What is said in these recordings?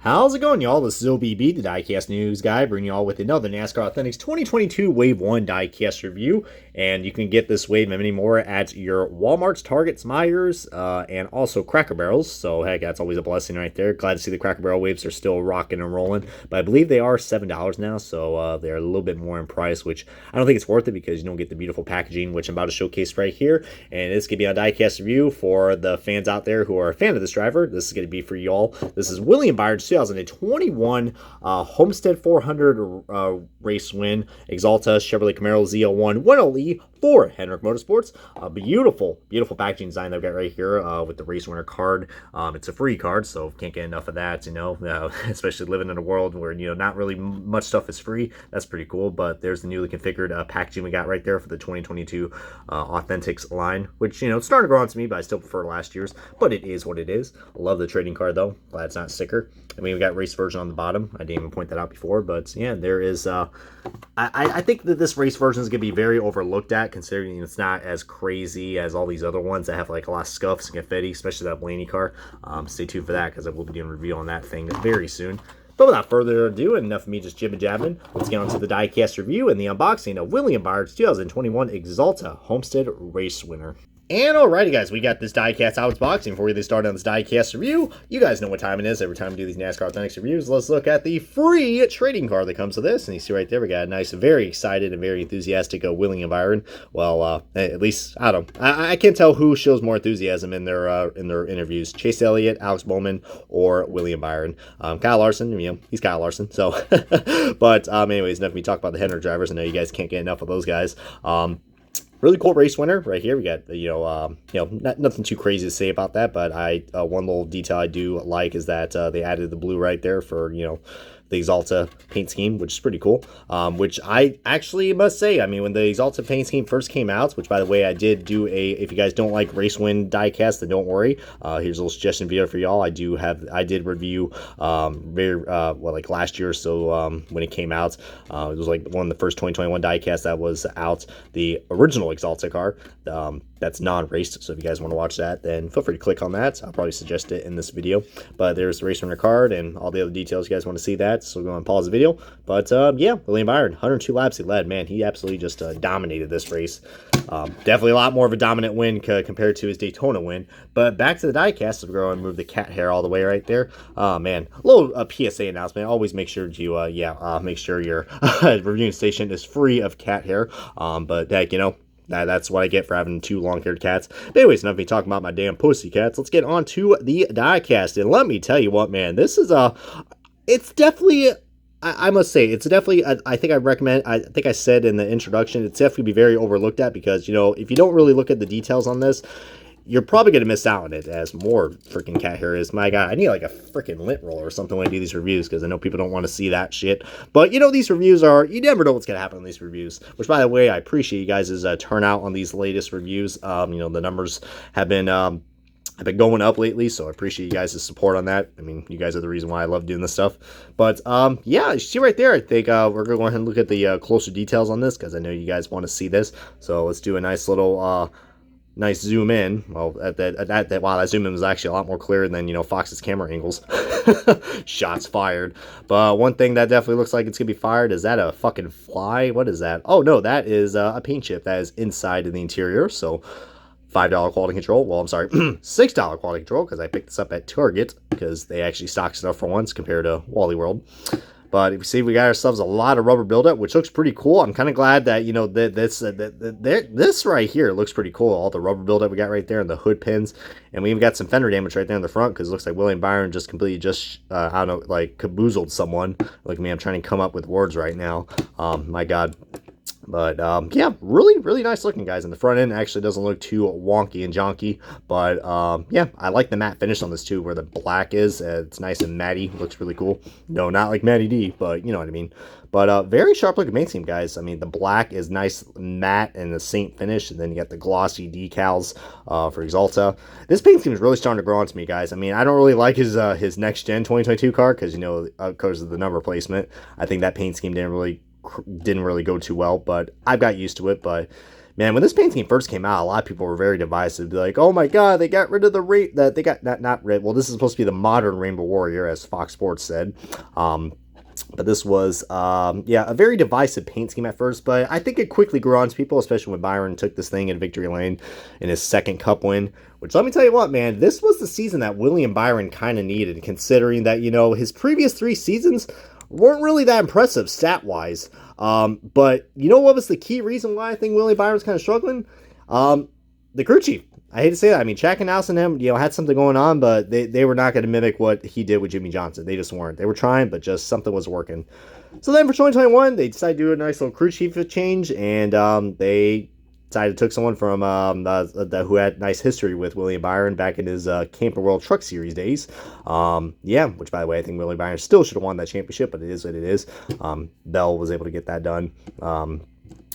How's it going, y'all? This is OBB, the Diecast News Guy, bringing y'all with another NASCAR Authentics 2022 Wave 1 Diecast review. And you can get this wave and many more at your Walmarts, Targets, Myers, and also Cracker Barrels. So, heck, that's always a blessing right there. Glad to see the Cracker Barrel waves are still rocking and rolling. But I believe they are $7 now, so they're a little bit more in price, which I don't think it's worth it because you don't get the beautiful packaging, which I'm about to showcase right here. And this could be a Diecast review for the fans out there who are a fan of this driver. This is going to be for y'all. This is William Byron's 2021 Homestead 400 race win, Axalta Chevrolet Camaro Z01 1LE for Hendrick Motorsports. Beautiful packaging design they've got right here with the race winner card. It's a free card, so can't get enough of that, especially living in a world where, not really much stuff is free. That's pretty cool, but there's the newly configured packaging we got right there for the 2022 Authentics line, which, it's starting to grow on to me, but I still prefer last year's, but it is what it is. I love the trading card, though. Glad it's not sticker. I mean, we got race version on the bottom. I didn't even point that out before, but yeah, there is. I think that this race version is going to be very overlooked at, considering it's not as crazy as all these other ones that have like a lot of scuffs and confetti, especially that Blaney car. Stay tuned for that because I will be doing a review on that thing very soon. But without further ado, and enough of me just jibber-jabbing, let's get on to the Diecast review and the unboxing of William Byron's 2021 Axalta Homestead Race Winner. And alrighty guys, we got this Diecast out boxing. Before we get started on this Diecast review, you guys know what time it is. Every time we do these NASCAR Authentics reviews, let's look at the free trading card that comes with this. And you see right there, we got a nice, very excited and very enthusiastic William Byron. Well, at least, I don't know. I can't tell who shows more enthusiasm in their interviews. Chase Elliott, Alex Bowman, or William Byron. Kyle Larson, he's Kyle Larson. So, but anyways, enough of me talk about the Hendrick drivers. I know you guys can't get enough of those guys. Really cool race winner right here. We got, nothing too crazy to say about that, but one little detail I do like is that they added the blue right there for, the Axalta paint scheme, which is pretty cool. Which I actually must say, when the Axalta paint scheme first came out, which by the way, I did do if you guys don't like race win diecast, then don't worry. Here's a little suggestion video for y'all. I did review like last year or so when it came out. It was like one of the first 2021 diecasts that was out, the original Axalta car. That's non-raced, so if you guys want to watch that, then feel free to click on that. I'll probably suggest it in this video. But there's the race winner card and all the other details. You guys want to see that, so go and pause the video. But yeah, William Byron, 102 laps he led. Man, he absolutely just dominated this race. Definitely a lot more of a dominant win compared to his Daytona win. But back to the diecast, so we're going to move the cat hair all the way right there. Man, a little PSA announcement. Always make sure to make sure your reviewing station is free of cat hair. But heck, that's what I get for having two long-haired cats. But anyways, enough of me talking about my damn pussy cats. Let's get on to the diecast. And let me tell you what, man, this is it's definitely, I must say, it's definitely, I think I said in the introduction, it's definitely be very overlooked at because, if you don't really look at the details on this, you're probably going to miss out on it as more freaking cat hair is. My God, I need like a freaking lint roller or something when I do these reviews because I know people don't want to see that shit. But, these reviews you never know what's going to happen in these reviews. Which, by the way, I appreciate you guys' turnout on these latest reviews. The numbers have been going up lately, so I appreciate you guys' support on that. You guys are the reason why I love doing this stuff. But, yeah, you see right there, I think we're going to go ahead and look at the closer details on this because I know you guys want to see this. So let's do a nice little nice zoom in. Well, wow, that zoom in was actually a lot more clear than, Fox's camera angles. Shots fired. But one thing that definitely looks like it's going to be fired, is that a fucking fly? What is that? Oh, no, that is a paint chip that is inside of the interior. So $5 quality control. Well, I'm sorry, $6 quality control because I picked this up at Target because they actually stock stuff for once compared to Wally World. But if you see, we got ourselves a lot of rubber buildup, which looks pretty cool. I'm kind of glad that, this right here looks pretty cool. All the rubber buildup we got right there and the hood pins. And we even got some fender damage right there in the front because it looks like William Byron just completely I don't know, like caboozled someone. Look at me, I'm trying to come up with words right now. My God. But, yeah, really, really nice looking, guys. And the front end actually doesn't look too wonky and jonky. But, yeah, I like the matte finish on this, too, where the black is. It's nice and matty. Looks really cool. No, not like Matty D, but you know what I mean. But, very sharp looking paint scheme, guys. The black is nice matte and the Saint finish. And then you got the glossy decals for Axalta. This paint scheme is really starting to grow on to me, guys. I don't really like his next-gen 2022 car because, because of the number placement. I think that paint scheme didn't really didn't really go too well, but I've got used to it. But man, when this paint scheme first came out, a lot of people were very divisive. Be like, oh my god, they got rid of the that they got not red. Well, this is supposed to be the modern Rainbow Warrior, as Fox Sports said. But this was, a very divisive paint scheme at first, but I think it quickly grew on to people, especially when Byron took this thing in victory lane in his second Cup win, which, let me tell you what, man, this was the season that William Byron kind of needed, considering that, his previous 3 seasons weren't really that impressive stat-wise. But you know what was the key reason why I think William Byron's kind of struggling? The crew chief. I hate to say that. I mean, Shaq and Nelson and him, had something going on, but they were not going to mimic what he did with Jimmy Johnson. They just weren't. They were trying, but just something was working. So then for 2021, they decided to do a nice little crew chief change, and they decided to took someone from who had nice history with William Byron back in his Camping World Truck Series days. Which, by the way, I think William Byron still should have won that championship, but it is what it is. Bell was able to get that done in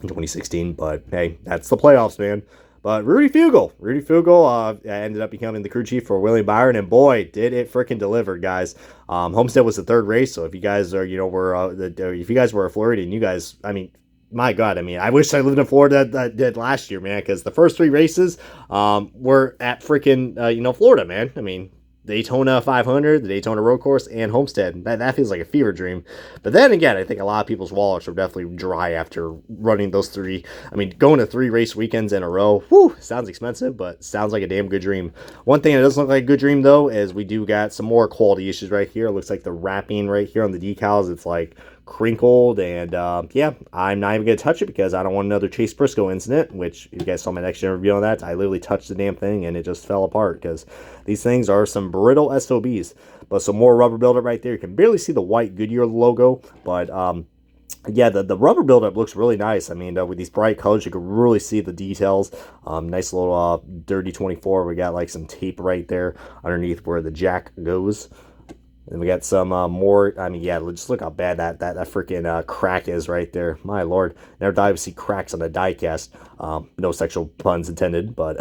2016, but hey, that's the playoffs, man. But Rudy Fugle ended up becoming the crew chief for William Byron, and boy, did it freaking deliver, guys. Homestead was the 3rd race, so if you guys are, if you guys were a Floridian, you guys, I mean, my God, I mean, I wish I lived in Florida that did last year, man, because the first 3 races were at freaking, Florida, man. I mean, Daytona 500, the Daytona Road Course, and Homestead. That feels like a fever dream. But then again, I think a lot of people's wallets are definitely dry after running those 3. I mean, going to 3 race weekends in a row, sounds expensive, but sounds like a damn good dream. One thing that doesn't look like a good dream, though, is we do got some more quality issues right here. It looks like the wrapping right here on the decals, it's like crinkled, and I'm not even going to touch it because I don't want another Chase Briscoe incident, which you guys saw my next review on that. I literally touched the damn thing and it just fell apart because these things are some brittle SOBs. But some more rubber buildup right there. You can barely see the white Goodyear logo, but the rubber buildup looks really nice. I mean, with these bright colors, you can really see the details. Nice little dirty 24. We got like some tape right there underneath where the jack goes. And we got some more. I mean, yeah, just look how bad that freaking crack is right there. My lord, never thought I would see cracks on a diecast. No sexual puns intended, but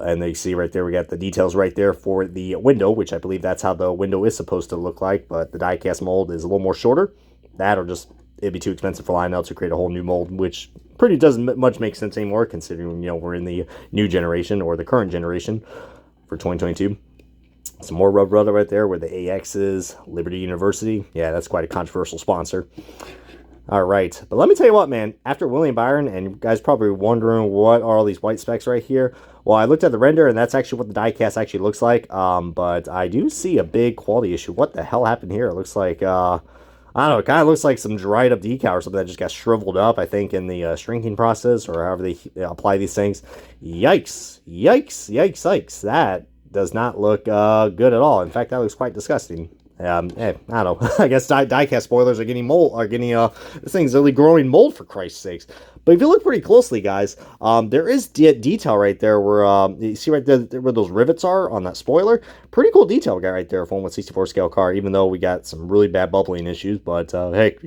and they see right there we got the details right there for the window, which I believe that's how the window is supposed to look like. But the diecast mold is a little more shorter. That or just it'd be too expensive for Lionel to create a whole new mold, which pretty doesn't much make sense anymore, considering we're in the new generation or the current generation for 2022. Some more rubber buildup right there where the AX is, Liberty University. Yeah, that's quite a controversial sponsor. All right, but let me tell you what, man. After William Byron, and you guys probably wondering what are all these white specks right here. Well, I looked at the render, and that's actually what the diecast actually looks like. But I do see a big quality issue. What the hell happened here? It looks like, I don't know, it kind of looks like some dried up decal or something that just got shriveled up, I think, in the shrinking process or however they apply these things. Yikes, yikes, yikes, yikes. That does not look good at all. In fact, that looks quite disgusting. I don't know. I guess diecast spoilers are getting this thing's really growing mold, for Christ's sakes. But if you look pretty closely, guys, there is detail right there where you see right there where those rivets are on that spoiler. Pretty cool detail we got right there for a 1/64 scale car, even though we got some really bad bubbling issues. But hey,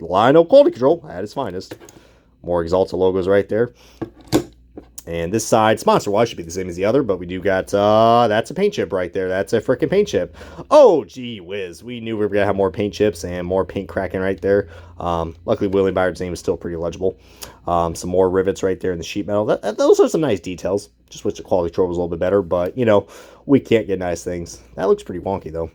Lionel quality control at its finest. More Axalta logos right there. And this side, sponsor-wise, should be the same as the other, but we do got, that's a paint chip right there. That's a freaking paint chip. Oh, gee whiz. We knew we were going to have more paint chips and more paint cracking right there. Luckily, William Byron's name is still pretty legible. Some more rivets right there in the sheet metal. Those are some nice details. Just wish the quality control was a little bit better, but, we can't get nice things. That looks pretty wonky, though.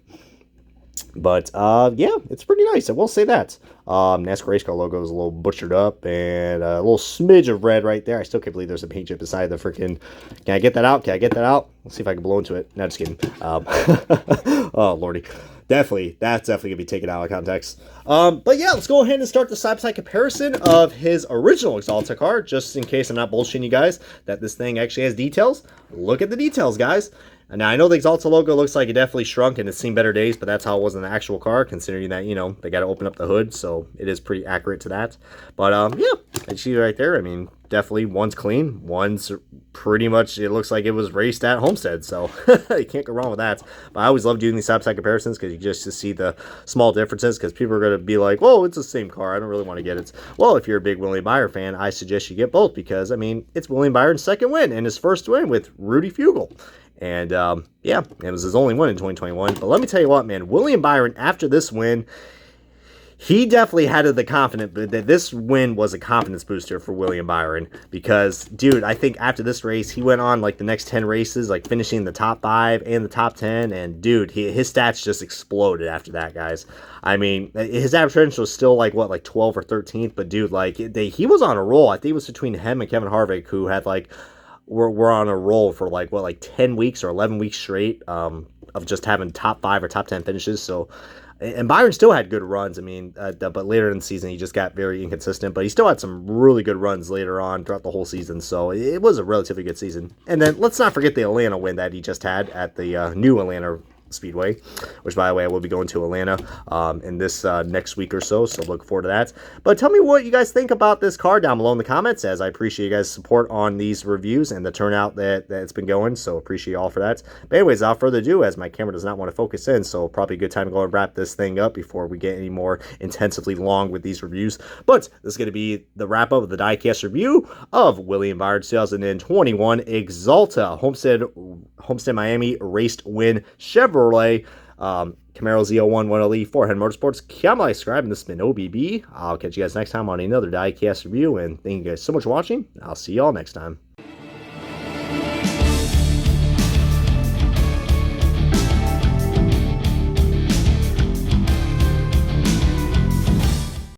But, yeah, it's pretty nice. I will say that. NASCAR race car logo is a little butchered up and a little smidge of red right there. I still can't believe there's a paint chip beside the freaking... Can I get that out? Let's see if I can blow into it. No, just kidding. Oh, lordy. That's definitely going to be taken out of context. But yeah, let's go ahead and start the side-by-side comparison of his original Axalta car, just in case I'm not bullshitting you guys that this thing actually has details. Look at the details, guys. Now, I know the Axalta logo looks like it definitely shrunk and it's seen better days, but that's how it was in the actual car, considering that, they got to open up the hood, so it is pretty accurate to that. But, yeah, I see right there. I mean, definitely one's clean, one's pretty much, it looks like it was raced at Homestead, so you can't go wrong with that. But I always love doing these side-by-side comparisons because you just to see the small differences, because people are going to be like, whoa, it's the same car, I don't really want to get it. Well, if you're a big William Byron fan, I suggest you get both because, I mean, it's William Byron's second win and his first win with Rudy Fugle. And, yeah, it was his only win in 2021. But let me tell you what, man, William Byron, after this win, he definitely had the confidence that this win was a confidence booster for William Byron because, dude, I think after this race, he went on like the next 10 races, like finishing the top 5 and the top 10. And, dude, his stats just exploded after that, guys. I mean, his average differential was still like, what, like 12th or 13th? But, dude, like, he was on a roll. I think it was between him and Kevin Harvick, who had like, we're on a roll for like, what, like 10 weeks or 11 weeks straight of just having top 5 or top 10 finishes. So, and Byron still had good runs. I mean, but later in the season, he just got very inconsistent. But he still had some really good runs later on throughout the whole season. So it was a relatively good season. And then let's not forget the Atlanta win that he just had at the new Atlanta Speedway, which, by the way, I will be going to Atlanta in this next week or so, so look forward to that. But tell me what you guys think about this car down below in the comments, as I appreciate you guys' support on these reviews and the turnout that it's been going, so appreciate you all for that. But anyways, without further ado, as my camera does not want to focus in, so probably a good time to go and wrap this thing up before we get any more intensively long with these reviews. But this is going to be the wrap-up of the Diecast review of William Byron 2021 Axalta Homestead-Miami Raced Win Chevrolet Camaro Z01 1LE 400 Motorsports. Comment, subscribe, and this has been OBB. I'll catch you guys next time on another Diecast review, and thank you guys so much for watching. I'll see y'all next time.